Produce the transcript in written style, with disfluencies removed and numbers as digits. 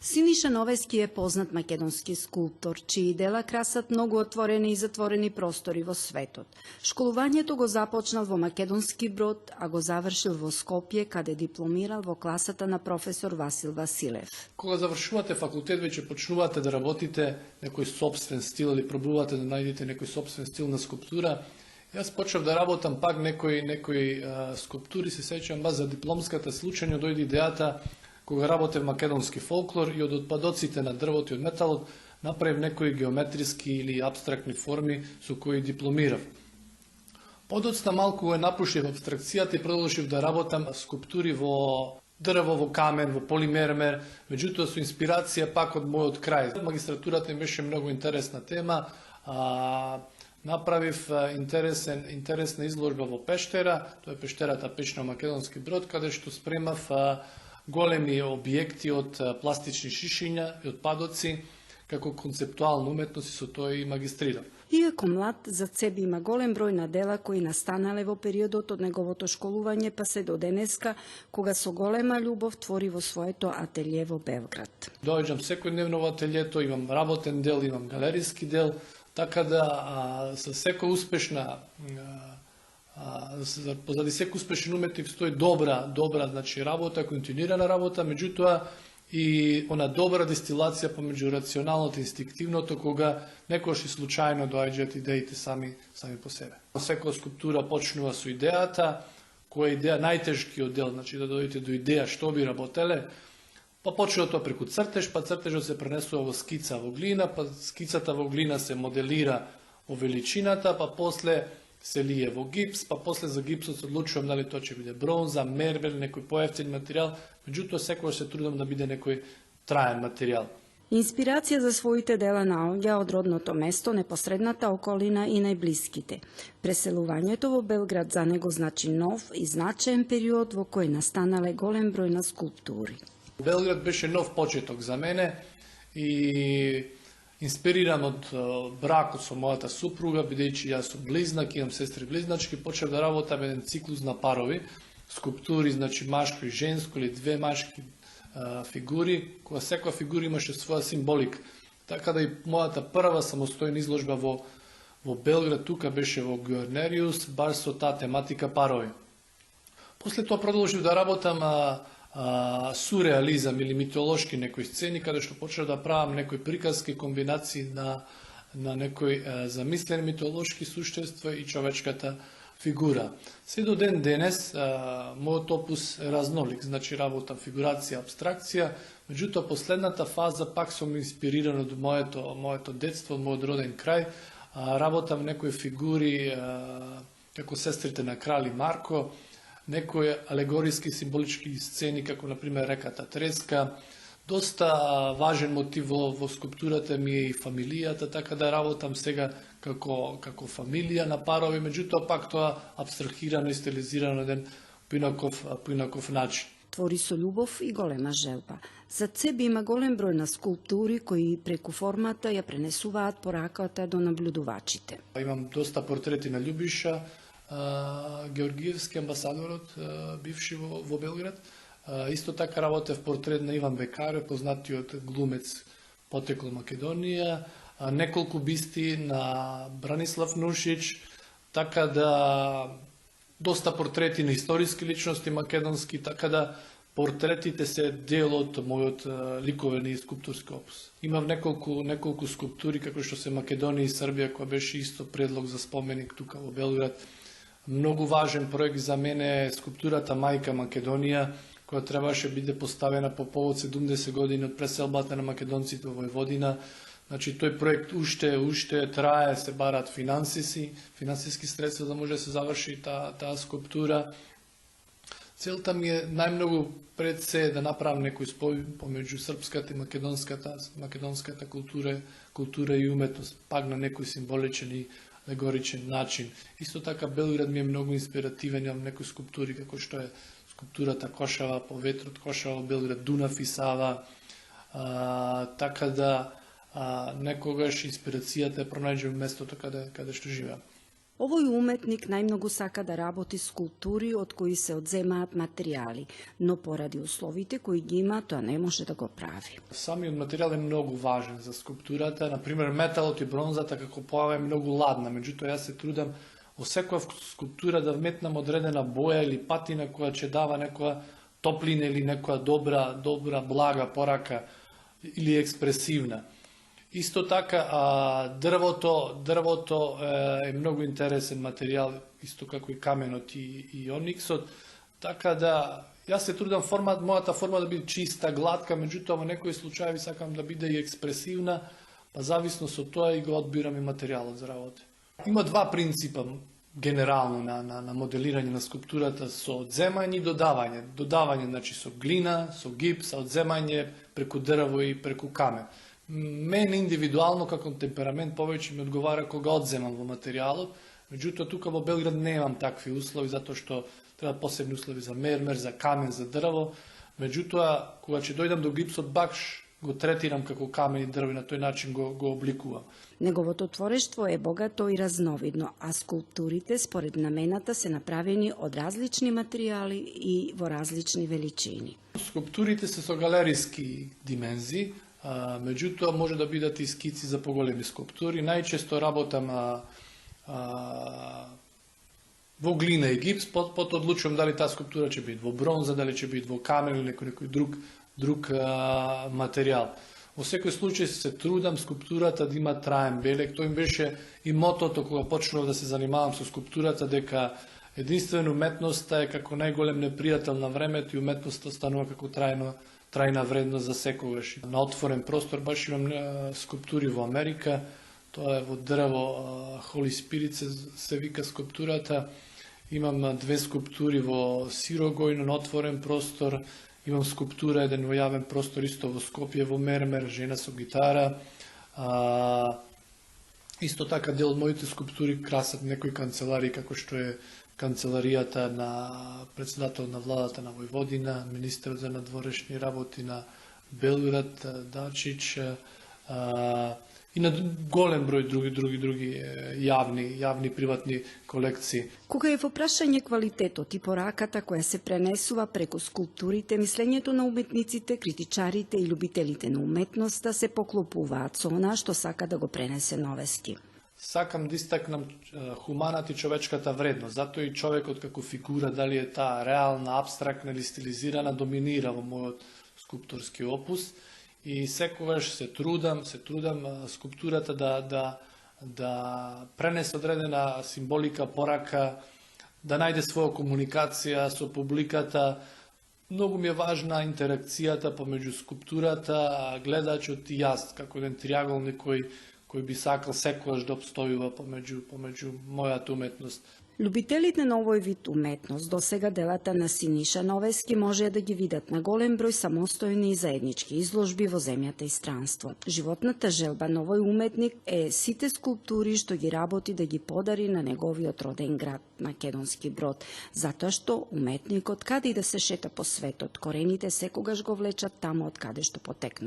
Siniša Noveski je poznat makedonski skulptor, čiji dela красат многу отворени и затворени простори во светот. Школувањето го започнал во Македонски Брод, а го завршил во Скопје, каде дипломирал во класата на професор Васил Василев. Кога завршувате факултет, веќе почнувате да работите некој собствен стил или пробувате да најдете некој собствен стил на скулптура. Јас почнав да работам пак некои скулптури, се сеќавам баш за дипломската случајно дојде идејата кога работев македонски фолклор и од отпадоците на дрвото и од металот направив некои геометриски или абстрактни форми со кои дипломирав. Подоцна малку го напушив абстракцијата и продолжив да работам скулптури во дрво, во камен, во полимермер, меѓутоа со инспирација пак од мојот крај. Магистратурата ми беше многу интересна тема. Направив интересна изложба во Пештера, тоа е Пештерата печна Македонски Брод, каде што спремав големи објекти од пластични шишиња и отпадоци, како концептуална уметност и со тоа и магистрирав. Иако млад, зад себе има голем број на дела кои настанале во периодот од неговото школување па се до денеска, кога со голема љубов твори во своето ателје во Белград. Доаѓам секојдневно во ателјето, имам работен дел, имам галериски дел, така да со секоја успешна позади секој успешен уметник стои добра значи работа, континуирана работа, меѓутоа и она добра дестилација помеѓу рационалното и инстинктивното, кога некогаш и случајно доаѓаат идеите сами по себе. Секоја скулптура почнува со идејата, која е идеја најтешкиот дел, значи да дојдете до идеја што би работеле, па почнува тоа преку цртеж, па цртежот се пренесува во скица во глина, па скицата во глина се моделира во величината, па после се лие во гипс, па после за гипсот се одлучувам дали тоа ќе биде бронза, мербел, некој поевтин материјал, меѓутоа секогаш се трудам да биде некој траен материјал. Инспирација за своите дела наоѓа од родното место, непосредната околина и најблиските. Преселувањето во Белград за него значи нов и значаен период во кој настанале голем број на скулптури. Белград беше нов почеток за мене и инспириран од бракот со мојата супруга, бидејќи јас сум близнак, имам сестри близначки, почнав да работам еден циклус на парови, скулптури, значи машко и женско или две машки фигури, кога секоја фигура имаше своја символика. Така да и мојата прва самостојна изложба во Белград, тука беше во Гуарнериус, баш со таа тематика парови. После тоа продолжив да работам сурреализам или митолошки некои сцени, каде што почнав да правам некои приказки, комбинации на некои замислени митолошки суштества и човечката фигура. Се до ден денес, мојот опус е разнолик, значи работам фигурација, абстракција, меѓутоа последната фаза пак сум инспириран од моето детство, мојот роден крај, работам некои фигури како сестрите на Крали Марко, некои алегориски символички сцени, како например реката Треска. Доста важен мотив во скулптурата ми е и фамилијата, така да работам сега како фамилија на парови, меѓутоа пак тоа абстрахирано и стилизирано на еден поинаков начин. Твори со љубов и голема желба. Зад себе има голем број на скулптури кои преку формата ја пренесуваат пораката до наблюдувачите. Имам доста портрети на Љубиша Георгиевски, амбасадорот, бивши во Белград. Исто така работев портрет на Иван Бекаре, познатиот глумец потекло Македонија, неколку бисти на Бранислав Нушич, така да доста портрети на историски личности македонски, така да портретите се дел од мојот ликовен и скулптурски опус. Имав неколку скулптури како што се Македонија и Србија, која беше исто предлог за споменик тука во Белград. Многу важен проект за мене е скулптурата Мајка Македонија, која требаше биде поставена по повод 70 години од преселбата на македонците во Војводина. Значи, тој проект уште трае, се барат финансиски средства да може да се заврши таа скулптура. Целта ми е најмногу пред се да направам некој спој помеѓу српската и македонската култура и уметност, пак на некој символичен и алегоричен начин. Исто така Белград ми е многу инспиративен, имам некои скулптури како што е скулптурата Кошава по ветрот, Кошава Белград, Дунав и Сава, така да некогаш инспирацијата ја пронајдем местото каде што живеам. Овој уметник најмногу сака да работи скулптури од кои се одземаат материјали, но поради условите кои ги има, тоа не може да го прави. Самиот материјал е многу важен за скулптурата. Например, металот и бронзата како појава е многу ладна, меѓутоа јас се трудам во секоја скулптура да вметнам одредена боја или патина која ќе дава некоја топлина или некоја добра блага порака или експресивна. Исто така, дрвото е многу интересен материјал, исто како и каменот и ониксот, така да јас се трудам мојата форма да биде чиста, гладка, меѓутоа во некои случаи сакам да биде и експресивна, па зависно со тоа и го одбирам и материјалот за работа. Има два принципа генерално на моделирање на скулптурата со одземање и додавање. Додавање значи со глина, со гипс, а одземање преку дрво и преку камен. Мене индивидуално како темперамент повеќе ми одговара кога одземам во материјалот, меѓутоа тука во Белград немам такви услови затоа што треба посебни услови за мермер, за камен, за дрво. Меѓутоа кога ќе дојдам до гипсот бакш го третирам како камен и дрво и на тој начин го обликувам. Неговото творештво е богато и разновидно, а скулптурите според намената се направени од различни материјали и во различни величини. Скулптурите се со галериски димензии, меѓутоа може да бидат и скици за поголеми скулптури. Најчесто работам во глина и гипс, потоа одлучувам дали таа скулптура ќе биде во бронза, дали ќе биде во камен или некој друг материјал. Во секој случај се трудам скулптурата да има траен белег. Тоа им беше и мотото кога почнав да се занимавам со скулптурата, дека единствено уметноста е како најголем непријател на времето и уметноста станува како трајна вредност за секогаш. На отворен простор баш имам скулптури во Америка, тоа е во дрво, Holy Spirit се вика скулптурата. Имам две скулптури во Сирогој на отворен простор. Имам скулптура еден во јавен простор исто во Скопје во мермер, жена со гитара. Исто така дел од моите скулптури красат некои канцеларии како што е канцеларијата на председател на владата на Војводина, министерот за надворешни работи на Белград, Дачич, и на голем број други јавни приватни колекции. Кога е во прашање квалитетот и пораката која се пренесува преку скулптурите, мислењето на уметниците, критичарите и љубителите на уметноста се поклопуваат со она што сака да го пренесе Новески. Сакам да истакнам хуманата и човечката вредност, затоа и човекот како фигура, дали е таа реална, абстрактна или стилизирана, доминира во мојот скулпторски опус. И секогаш се трудам скулптурата да пренесе одредена символика, порака, да најде своја комуникација со публиката. Многу ми е важна интеракцијата помеѓу скулптурата, гледачот и јас, како еден триаголник кој би сакал секогаш да обстојува помеѓу мојата уметност. Љубителите на овој вид уметност досега делата на Синиша Новески може да ги видат на голем број самостојни и заеднички изложби во земјата и странство. Животната желба на овој уметник е сите скулптури што ги работи да ги подари на неговиот роден град, Македонски Брод, затоа што уметникот каде и да се шета по светот, корените секогаш го влечат таму од каде што потекнул.